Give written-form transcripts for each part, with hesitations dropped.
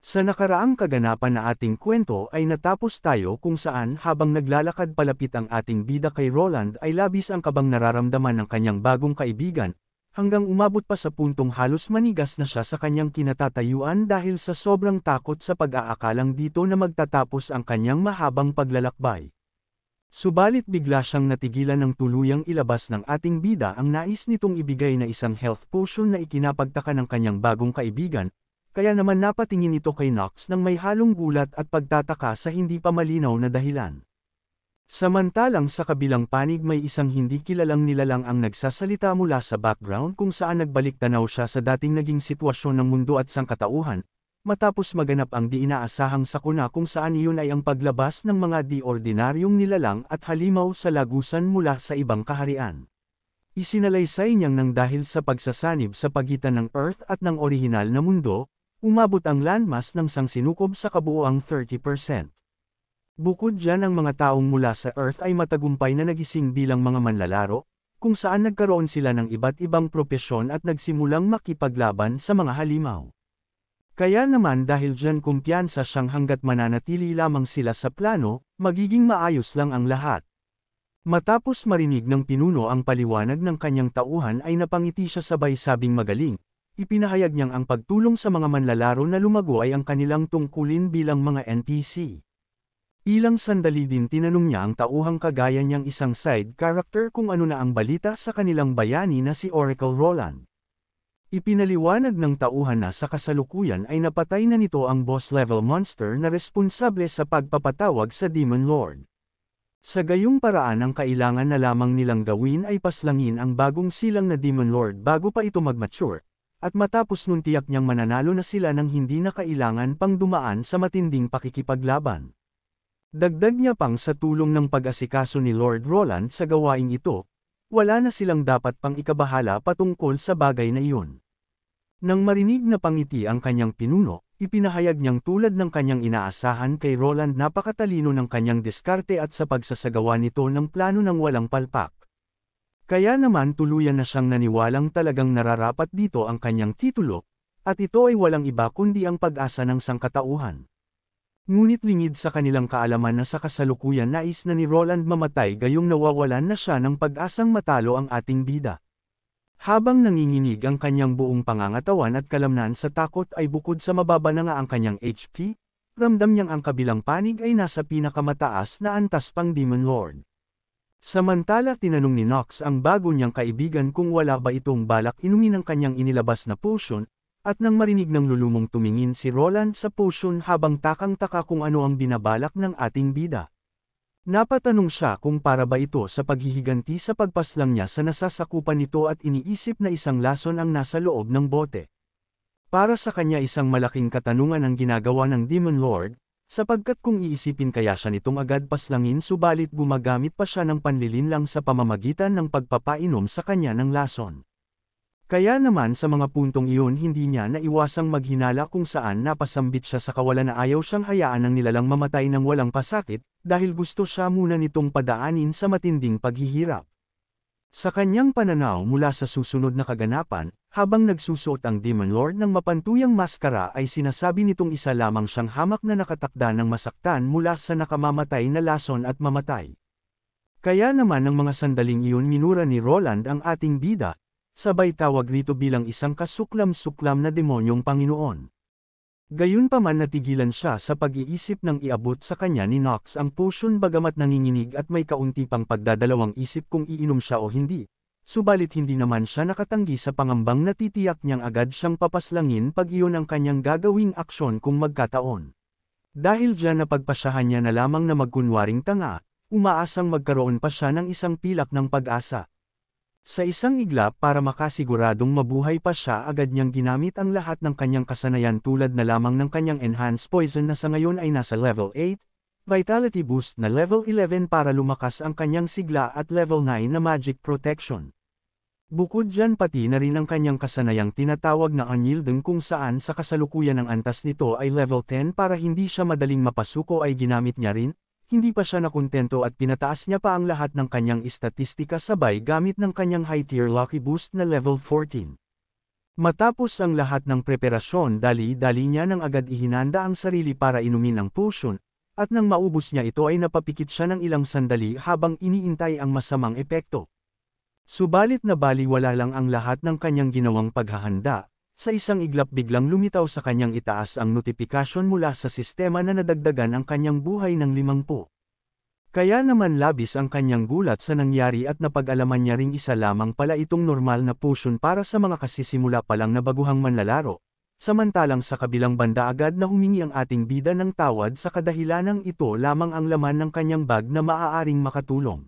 Sa nakaraang kaganapan na ating kwento ay natapos tayo kung saan habang naglalakad palapit ang ating bida kay Roland ay labis ang kabang nararamdaman ng kanyang bagong kaibigan, hanggang umabot pa sa puntong halos manigas na siya sa kanyang kinatatayuan dahil sa sobrang takot sa pag-aakalang dito na magtatapos ang kanyang mahabang paglalakbay. Subalit bigla siyang natigilan ng tuluyang ilabas ng ating bida ang nais nitong ibigay na isang health potion na ikinapagtaka ng kanyang bagong kaibigan. Kaya naman napatingin ito kay Nox nang may halong gulat at pagtataka sa hindi pa malinaw na dahilan. Samantalang sa kabilang panig may isang hindi kilalang nilalang ang nagsasalita mula sa background kung saan nagbalik-tanaw siya sa dating naging sitwasyon ng mundo at sangkatauhan, matapos maganap ang di inaasahang sakuna kung saan iyon ay ang paglabas ng mga di-ordinaryong nilalang at halimaw sa lagusan mula sa ibang kaharian. Isinalaysay niyang nang dahil sa pagsasanib sa pagitan ng Earth at ng orihinal na mundo, umabot ang landmass ng sangsinukob sa kabuoang 30%. Bukod dyan ang mga taong mula sa Earth ay matagumpay na nagising bilang mga manlalaro, kung saan nagkaroon sila ng iba't ibang propesyon at nagsimulang makipaglaban sa mga halimaw. Kaya naman dahil dyan kumpiyansa siyang hanggat mananatili lamang sila sa plano, magiging maayos lang ang lahat. Matapos marinig ng pinuno ang paliwanag ng kanyang tauhan ay napangiti siya sabay sabing magaling. Ipinahayag niyang ang pagtulong sa mga manlalaro na lumago ay ang kanilang tungkulin bilang mga NPC. Ilang sandali din tinanong niya ang tauhang kagaya niyang isang side character kung ano na ang balita sa kanilang bayani na si Oracle Roland. Ipinaliwanag ng tauhan na sa kasalukuyan ay napatay na nito ang boss-level monster na responsable sa pagpapatawag sa Demon Lord. Sa gayong paraan ang kailangan na lamang nilang gawin ay paslangin ang bagong silang na Demon Lord bago pa ito mag-mature. At matapos nun tiyak niyang mananalo na sila nang hindi na kailangan pang dumaan sa matinding pakikipaglaban. Dagdag niya pang sa tulong ng pag-asikaso ni Lord Roland sa gawaing ito, wala na silang dapat pang ikabahala patungkol sa bagay na iyon. Nang marinig na pangiti ang kanyang pinuno, ipinahayag niyang tulad ng kanyang inaasahan kay Roland napakatalino ng kanyang diskarte at sa pagsasagawa nito ng plano ng walang palpak. Kaya naman tuluyan na siyang naniwalang talagang nararapat dito ang kanyang titulo, at ito ay walang iba kundi ang pag-asa ng sangkatauhan. Ngunit lingid sa kanilang kaalaman na sa kasalukuyan nais na ni Roland mamatay gayong nawawalan na siya ng pag-asang matalo ang ating bida. Habang nanginginig ang kanyang buong pangangatawan at kalamnan sa takot ay bukod sa mababa na nga ang kanyang HP, ramdam niyang ang kabilang panig ay nasa pinakamataas na antas pang Demon Lord. Samantala tinanong ni Nox ang bago niyang kaibigan kung wala ba itong balak inumin ang kanyang inilabas na potion, at nang marinig ng lulumong tumingin si Roland sa potion habang takang-taka kung ano ang binabalak ng ating bida. Napatanong siya kung para ba ito sa paghihiganti sa pagpaslang niya sa nasasakupan nito at iniisip na isang lason ang nasa loob ng bote. Para sa kanya isang malaking katanungan ang ginagawa ng Demon Lord, sapagkat kung iisipin kaya siya nitong agad paslangin subalit gumagamit pa siya ng panlilinlang sa pamamagitan ng pagpapainom sa kanya ng lason. Kaya naman sa mga puntong iyon hindi niya naiwasang maghinala kung saan napasambit siya sa kawalan na ayaw siyang hayaan ng nilalang mamatay ng walang pasakit, dahil gusto siya muna nitong padaanin sa matinding paghihirap. Sa kanyang pananaw mula sa susunod na kaganapan, habang nagsusuot ang Demon Lord ng mapantuyang maskara ay sinasabi nitong isa lamang siyang hamak na nakatakda ng masaktan mula sa nakamamatay na lason at mamatay. Kaya naman ng mga sandaling iyon minura ni Roland ang ating bida, sabay tawag rito bilang isang kasuklam-suklam na demonyong Panginoon. Gayunpaman natigilan siya sa pag-iisip nang iabot sa kanya ni Nox ang potion bagamat nanginginig at may kaunti pang pagdadalawang isip kung iinom siya o hindi. Subalit hindi naman siya nakatanggi sa pangambang natitiyak niyang agad siyang papaslangin pag iyon ang kanyang gagawing aksyon kung magkataon. Dahil diyan napagpasyahan niya na lamang na magkunwaring tanga, umaasang magkaroon pa siya ng isang pilak ng pag-asa. Sa isang iglap para makasiguradong mabuhay pa siya agad niyang ginamit ang lahat ng kanyang kasanayan tulad na lamang ng kanyang Enhanced Poison na sa ngayon ay nasa level 8, Vitality Boost na level 11 para lumakas ang kanyang sigla at level 9 na Magic Protection. Bukod dyan pati na rin ang kanyang kasanayang tinatawag na Unyielding kung saan sa kasalukuyan ang antas nito ay level 10 para hindi siya madaling mapasuko ay ginamit niya rin. Hindi pa siya nakontento at pinataas niya pa ang lahat ng kanyang istatistika sabay gamit ng kanyang high-tier Lucky Boost na level 14. Matapos ang lahat ng preparasyon dali-dali niya nang agad ihinanda ang sarili para inumin ang potion, at nang maubos niya ito ay napapikit siya ng ilang sandali habang iniintay ang masamang epekto. Subalit na baliwala lang ang lahat ng kanyang ginawang paghahanda, sa isang iglap biglang lumitaw sa kanyang itaas ang notifikasyon mula sa sistema na nadagdagan ang kanyang buhay ng 50. Kaya naman labis ang kanyang gulat sa nangyari at napag-alaman niya ring isa lamang pala itong normal na potion para sa mga kasisimula pa lang na baguhang manlalaro. Samantalang sa kabilang banda agad na humingi ang ating bida ng tawad sa kadahilanang ito lamang ang laman ng kanyang bag na maaaring makatulong.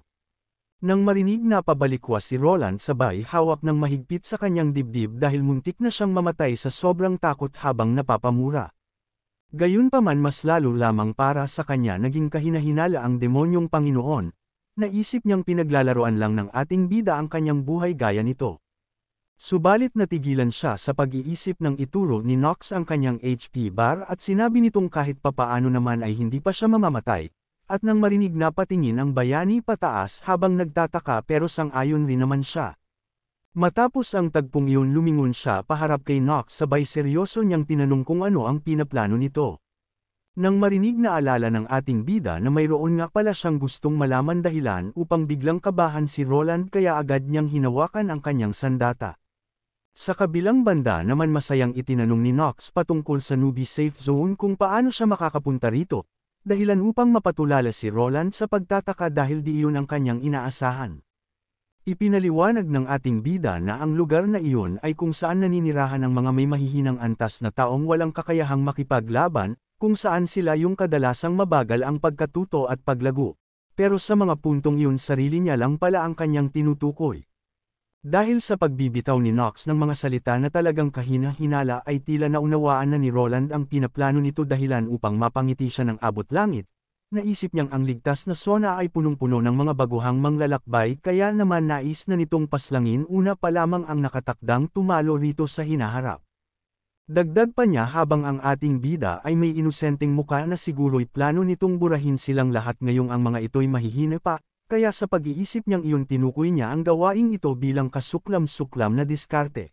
Nang marinig na pabalikwas si Roland sabay hawak ng mahigpit sa kanyang dibdib dahil muntik na siyang mamatay sa sobrang takot habang napapamura. Gayunpaman mas lalo lamang para sa kanya naging kahinahinala ang demonyong Panginoon, naisip niyang pinaglalaroan lang ng ating bida ang kanyang buhay gaya nito. Subalit natigilan siya sa pag-iisip ng ituro ni Nox ang kanyang HP bar at sinabi nitong kahit papaano naman ay hindi pa siya mamamatay, at nang marinig na patingin ang bayani pataas habang nagtataka pero sang-ayon rin naman siya. Matapos ang tagpong iyon lumingon siya paharap kay Nox sabay seryoso niyang tinanong kung ano ang pinaplano nito. Nang marinig na alala ng ating bida na mayroon nga pala siyang gustong malaman dahilan upang biglang kabahan si Roland kaya agad niyang hinawakan ang kanyang sandata. Sa kabilang banda naman masayang itinanong ni Nox patungkol sa newbie safe zone kung paano siya makakapunta rito, dahilan upang mapatulala si Roland sa pagtataka dahil di iyon ang kanyang inaasahan. Ipinaliwanag ng ating bida na ang lugar na iyon ay kung saan naninirahan ang mga may mahihinang antas na taong walang kakayahang makipaglaban, kung saan sila yung kadalasang mabagal ang pagkatuto at paglago. Pero sa mga puntong iyon sarili niya lang pala ang kanyang tinutukoy. Dahil sa pagbibitaw ni Nox ng mga salita na talagang kahina-hinala ay tila naunawaan na ni Roland ang pinaplano nito dahilan upang mapangiti siya ng abot langit. Naisip niyang ang ligtas na zona ay punong-puno ng mga baguhang manglalakbay kaya naman nais na nitong paslangin una pa lamang ang nakatakdang tumalo rito sa hinaharap. Dagdag pa niya habang ang ating bida ay may inosenteng muka na siguro'y plano nitong burahin silang lahat ngayong ang mga ito'y mahihina pa, kaya sa pag-iisip niyang iyon tinukoy niya ang gawaing ito bilang kasuklam-suklam na diskarte.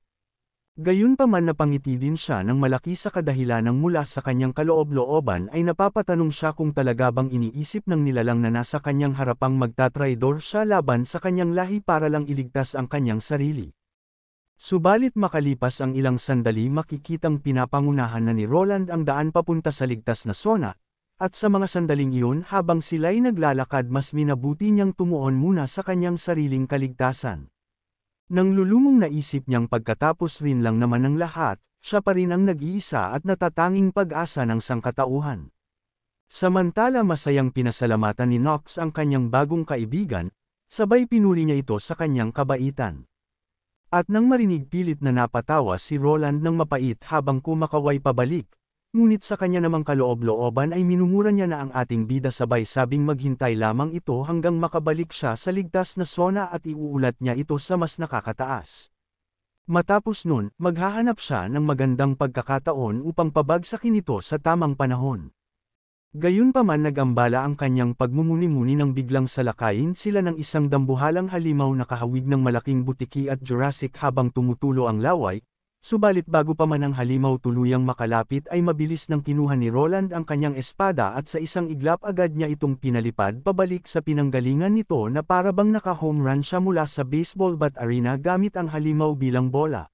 Gayunpaman napangiti din siya ng malaki sa kadahilanang mula sa kanyang kaloob-looban ay napapatanong siya kung talaga bang iniisip ng nilalang na nasa kanyang harapang magtatraidor siya laban sa kanyang lahi para lang iligtas ang kanyang sarili. Subalit makalipas ang ilang sandali makikitang pinapangunahan na ni Roland ang daan papunta sa ligtas na zona, at sa mga sandaling iyon habang sila'y naglalakad mas minabuti niyang tumuon muna sa kanyang sariling kaligtasan. Nang lulumong naisip niyang pagkatapos rin lang naman ng lahat, siya pa rin ang nag-iisa at natatanging pag-asa ng sangkatauhan. Samantala masayang pinasalamatan ni Nox ang kanyang bagong kaibigan, sabay pinuri niya ito sa kanyang kabaitan. At nang marinig pilit na napatawa si Roland ng mapait habang kumakaway pabalik, ngunit sa kanya namang kaloob-looban ay minumura niya na ang ating bida sabay sabing maghintay lamang ito hanggang makabalik siya sa ligtas na zona at iuulat niya ito sa mas nakakataas. Matapos nun, maghahanap siya ng magandang pagkakataon upang pabagsakin ito sa tamang panahon. Gayunpaman nag-ambala ang kanyang pagmumuni-muni nang biglang salakayin sila ng isang dambuhalang halimaw na kahawig ng malaking butiki at Jurassic habang tumutulo ang laway. Subalit bago pa man ang halimaw tuluyang makalapit ay mabilis nang kinuha ni Roland ang kanyang espada at sa isang iglap agad niya itong pinalipad pabalik sa pinanggalingan nito na para bang naka-home run siya mula sa baseball bat arena gamit ang halimaw bilang bola.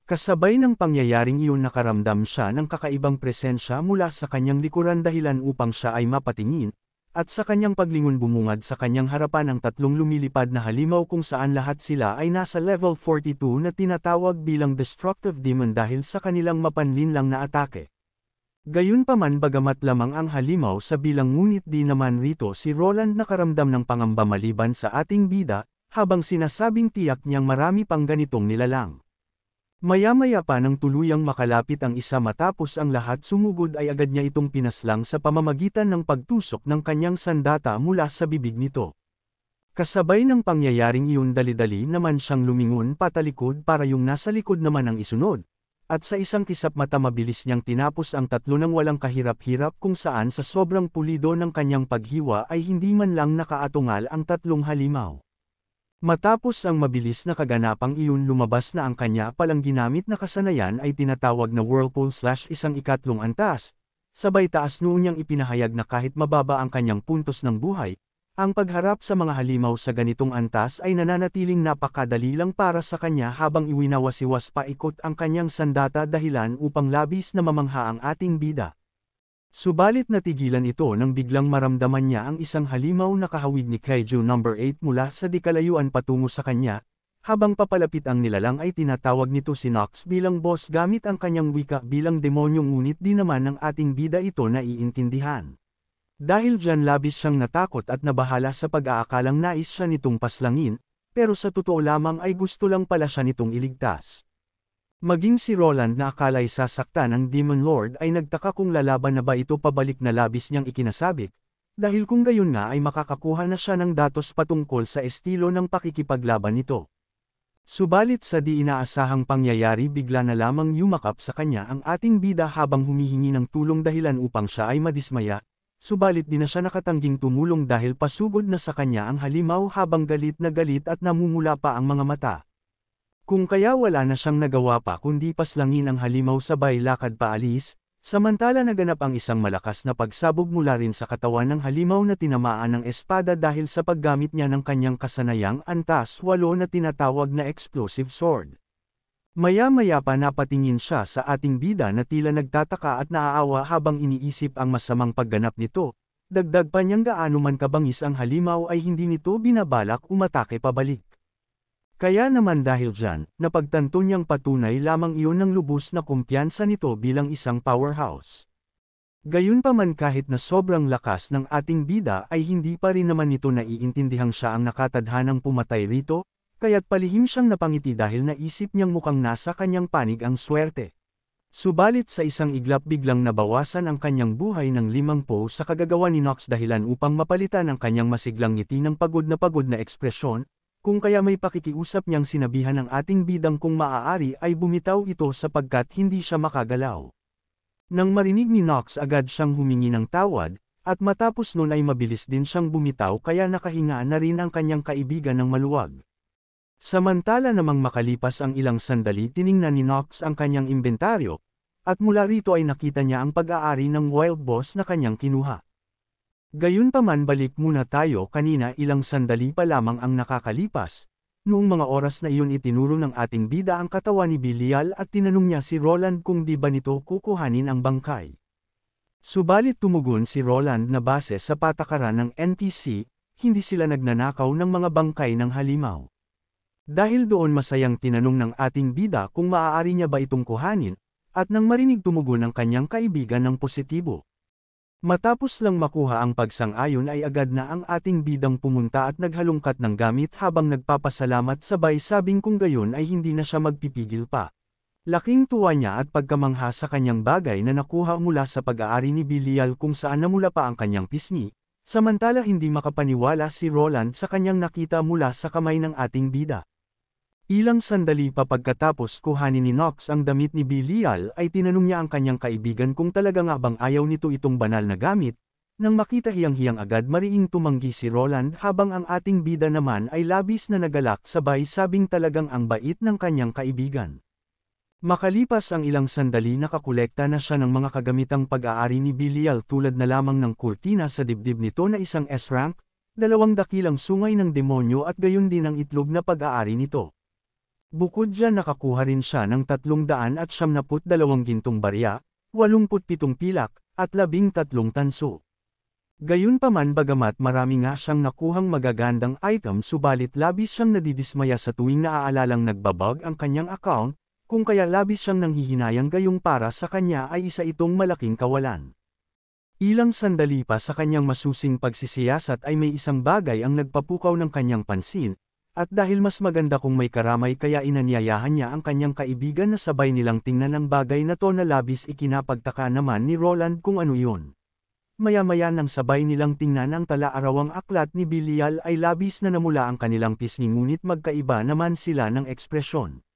Kasabay ng pangyayaring iyon nakaramdam siya ng kakaibang presensya mula sa kanyang likuran dahilan upang siya ay mapatingin, at sa kanyang paglingon bumungad sa kanyang harapan ang tatlong lumilipad na halimaw kung saan lahat sila ay nasa level 42 na tinatawag bilang Destructive Demon dahil sa kanilang mapanlinlang na atake. Gayunpaman bagamat lamang ang halimaw sa bilang ngunit di naman rito si Roland nakaramdam ng pangamba maliban sa ating bida, habang sinasabing tiyak niyang marami pang ganitong nilalang. Maya-maya pa nang tuluyang makalapit ang isa matapos ang lahat sumugod ay agad niya itong pinaslang sa pamamagitan ng pagtusok ng kanyang sandata mula sa bibig nito. Kasabay ng pangyayaring iyon dali-dali naman siyang lumingon patalikod para yung nasa likod naman ang isunod, at sa isang kisap mata mabilis niyang tinapos ang tatlo ng walang kahirap-hirap kung saan sa sobrang pulido ng kanyang paghiwa ay hindi man lang nakaatungal ang tatlong halimaw. Matapos ang mabilis na kaganapang iyon lumabas na ang kanya palang ginamit na kasanayan ay tinatawag na whirlpool/isang ikatlong antas, sabay taas noon niyang ipinahayag na kahit mababa ang kanyang puntos ng buhay, ang pagharap sa mga halimaw sa ganitong antas ay nananatiling napakadali lang para sa kanya habang iwinawasiwas paikot ang kanyang sandata dahilan upang labis na mamangha ang ating bida. Subalit natigilan ito nang biglang maramdaman niya ang isang halimaw na kahawig ni Kaiju No. 8 mula sa di kalayuan patungo sa kanya, habang papalapit ang nilalang ay tinatawag nito si Nox bilang boss gamit ang kanyang wika bilang demonyo ngunit di naman ng ating bida ito naiintindihan. Dahil dyan labis siyang natakot at nabahala sa pag-aakalang nais siya nitong paslangin, pero sa totoo lamang ay gusto lang pala siya nitong iligtas. Maging si Roland na akala'y sasaktan ng Demon Lord ay nagtaka kung lalaban na ba ito pabalik na labis niyang ikinasabik, dahil kung gayon nga ay makakakuha na siya ng datos patungkol sa estilo ng pakikipaglaban nito. Subalit sa di inaasahang pangyayari bigla na lamang yumakap sa kanya ang ating bida habang humihingi ng tulong dahilan upang siya ay madismaya, subalit di na siya nakatangging tumulong dahil pasugod na sa kanya ang halimaw habang galit at namumula pa ang mga mata. Kung kaya wala na siyang nagawa pa kundi paslangin ang halimaw sabay lakad paalis, samantala naganap ang isang malakas na pagsabog mula rin sa katawan ng halimaw na tinamaan ng espada dahil sa paggamit niya ng kanyang kasanayang antas 8 na tinatawag na explosive sword. Maya-maya pa napatingin siya sa ating bida na tila nagtataka at naaawa habang iniisip ang masamang pagganap nito, dagdag pa niyang gaano man kabangis ang halimaw ay hindi nito binabalak umatake pabalik. Kaya naman dahil dyan, napagtanto niyang patunay lamang iyon ng lubos na kumpiyansa nito bilang isang powerhouse. Gayunpaman kahit na sobrang lakas ng ating bida ay hindi pa rin naman nito naiintindihang siya ang nakatadhanang pumatay rito, kaya't palihim siyang napangiti dahil naisip niyang mukhang nasa kanyang panig ang swerte. Subalit sa isang iglap biglang nabawasan ang kanyang buhay ng 5 po sa kagagawa ni Nox dahilan upang mapalitan ang kanyang masiglang ngiti ng pagod na ekspresyon, kung kaya may pakikiusap niyang sinabihan ng ating bidang kung maaari ay bumitaw ito sapagkat hindi siya makagalaw. Nang marinig ni Nox agad siyang humingi ng tawad, at matapos nun ay mabilis din siyang bumitaw kaya nakahinga na rin ang kanyang kaibigan ng maluwag. Samantala namang makalipas ang ilang sandali tiningnan ni Nox ang kanyang inventaryo, at mula rito ay nakita niya ang pag-aari ng Wild Boss na kanyang kinuha. Gayunpaman balik muna tayo kanina ilang sandali pa lamang ang nakakalipas, noong mga oras na iyon itinuro ng ating bida ang katawan ni Belial at tinanong niya si Roland kung di ba nito kukuhanin ang bangkay. Subalit tumugon si Roland na base sa patakaran ng NPC, hindi sila nagnanakaw ng mga bangkay ng halimaw. Dahil doon masayang tinanong ng ating bida kung maaari niya ba itong kuhanin, at nang marinig tumugon ang kanyang kaibigan ng positibo. Matapos lang makuha ang pagsang-ayon ay agad na ang ating bidang pumunta at naghalungkat ng gamit habang nagpapasalamat sabay sabing kung gayon ay hindi na siya magpipigil pa. Laking tuwa niya at pagkamangha sa kanyang bagay na nakuha mula sa pag-aari ni Belial kung saan namula pa ang kanyang pisngi, samantala hindi makapaniwala si Roland sa kanyang nakita mula sa kamay ng ating bida. Ilang sandali pa pagkatapos kuhanin ni Nox ang damit ni Belial ay tinanong niya ang kanyang kaibigan kung talaga nga bang ayaw nito itong banal na gamit, nang makita hiyang-hiyang agad mariing tumanggi si Roland habang ang ating bida naman ay labis na nagalak sabay sabing talagang ang bait ng kanyang kaibigan. Makalipas ang ilang sandali nakakolekta na siya ng mga kagamitang pag-aari ni Belial tulad na lamang ng kurtina sa dibdib nito na isang S-rank, 2 dakilang sungay ng demonyo at gayon din ang itlog na pag-aari nito. Bukod dyan nakakuha rin siya ng 372 gintong barya, 87 pilak, at 13 tanso. Gayunpaman bagamat marami nga siyang nakuhang magagandang item subalit labis siyang nadidismaya sa tuwing naaalalang nagbabag ang kanyang account, kung kaya labis siyang nanghihinayang gayong para sa kanya ay isa itong malaking kawalan. Ilang sandali pa sa kanyang masusing pagsisiyasat ay may isang bagay ang nagpapukaw ng kanyang pansin, at dahil mas maganda kung may karamay kaya inanyayahan niya ang kanyang kaibigan na sabay nilang tingnan ang bagay na to na labis ikinapagtaka naman ni Roland kung ano iyon. Maya-maya nang sabay nilang tingnan ang tala-arawang aklat ni Belial ay labis na namula ang kanilang pisngi ngunit magkaiba naman sila ng ekspresyon.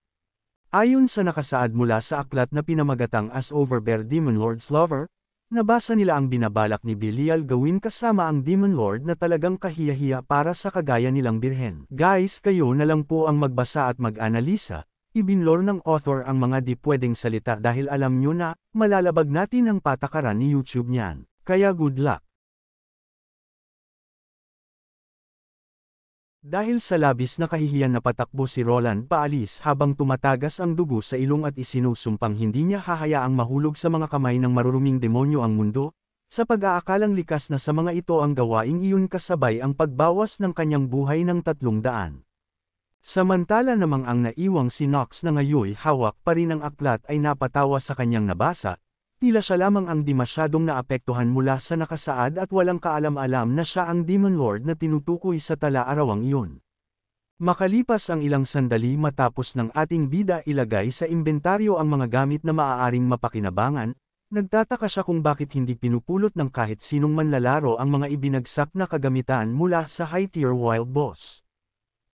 Ayon sa nakasaad mula sa aklat na pinamagatang as Overbear Demon Lord's Lover, Nabasa nila ang binabalak ni Belial gawin kasama ang Demon Lord na talagang kahiya-hiya para sa kagaya nilang birhen. Guys, kayo na lang po ang magbasa at mag-analisa. Ibinlor ng author ang mga di pwedeng salita dahil alam nyo na, malalabag natin ang patakaran ni YouTube niyan. Kaya good luck. Dahil sa labis na kahihiyan na patakbo si Roland paalis habang tumatagas ang dugo sa ilong at isinusumpang hindi niya hahayaang mahulog sa mga kamay ng maruruming demonyo ang mundo, sa pag-aakalang likas na sa mga ito ang gawaing iyon kasabay ang pagbawas ng kanyang buhay ng 300. Samantala namang ang naiwang si Nox na ngayoy hawak pa rin ang aklat ay napatawa sa kanyang nabasa, tila siya lamang ang di masyadong naapektuhan mula sa nakasaad at walang kaalam-alam na siya ang Demon Lord na tinutukoy sa tala-arawang iyon. Makalipas ang ilang sandali matapos ng ating bida ilagay sa inventaryo ang mga gamit na maaaring mapakinabangan, nagtataka siya kung bakit hindi pinupulot ng kahit sinong manlalaro ang mga ibinagsak na kagamitan mula sa high-tier wild boss.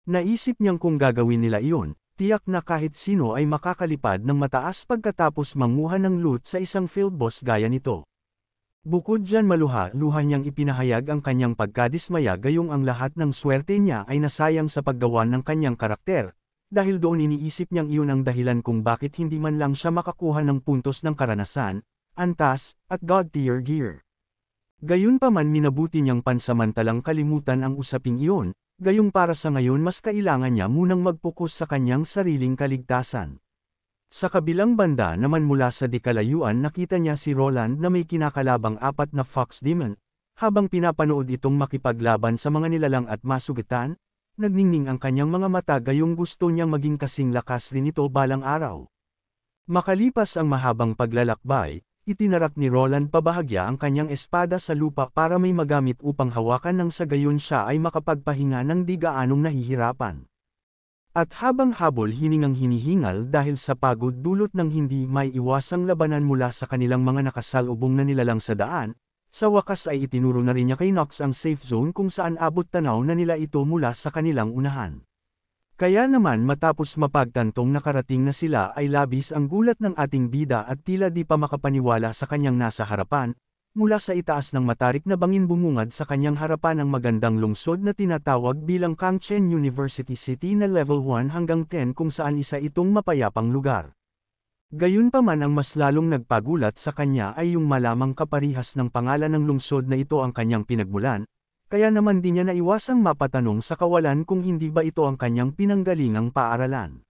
Naisip niyang kung gagawin nila iyon, tiyak na kahit sino ay makakalipad ng mataas pagkatapos manguha ng loot sa isang field boss gaya nito. Bukod dyan maluha-luha niyang ipinahayag ang kanyang pagkadismaya gayong ang lahat ng swerte niya ay nasayang sa paggawa ng kanyang karakter, dahil doon iniisip niyang iyon ang dahilan kung bakit hindi man lang siya makakuha ng puntos ng karanasan, antas, at god tier gear. Gayunpaman minabuti niyang pansamantalang kalimutan ang usaping iyon, gayong para sa ngayon mas kailangan niya munang mag-focus sa kanyang sariling kaligtasan. Sa kabilang banda naman mula sa di kalayuan nakita niya si Roland na may kinakalabang 4 na Fox Demon, habang pinapanood itong makipaglaban sa mga nilalang at masugitan, nagningning ang kanyang mga mata gayong gusto niyang maging kasing lakas rin ito balang araw. Makalipas ang mahabang paglalakbay, itinarak ni Roland pabahagya ang kanyang espada sa lupa para may magamit upang hawakan nang sa gayon siya ay makapagpahinga ng di gaanong nahihirapan. At habang habol hiningang hinihingal dahil sa pagod dulot ng hindi may iwasang labanan mula sa kanilang mga nakasalubong na nilalang sa daan, sa wakas ay itinuro na rin niya kay Nox ang safe zone kung saan abot tanaw na nila ito mula sa kanilang unahan. Kaya naman matapos mapagtantong nakarating na sila ay labis ang gulat ng ating bida at tila di pa makapaniwala sa kanyang nasa harapan, mula sa itaas ng matarik na bangin bumungad sa kanyang harapan ang magandang lungsod na tinatawag bilang Kangchen University City na level 1 hanggang 10 kung saan isa itong mapayapang lugar. Gayunpaman ang mas lalong nagpagulat sa kanya ay yung malamang kaparihas ng pangalan ng lungsod na ito ang kanyang pinagmulan, kaya naman di niya naiwasang mapatanong sa kawalan kung hindi ba ito ang kanyang pinanggalingang paaralan.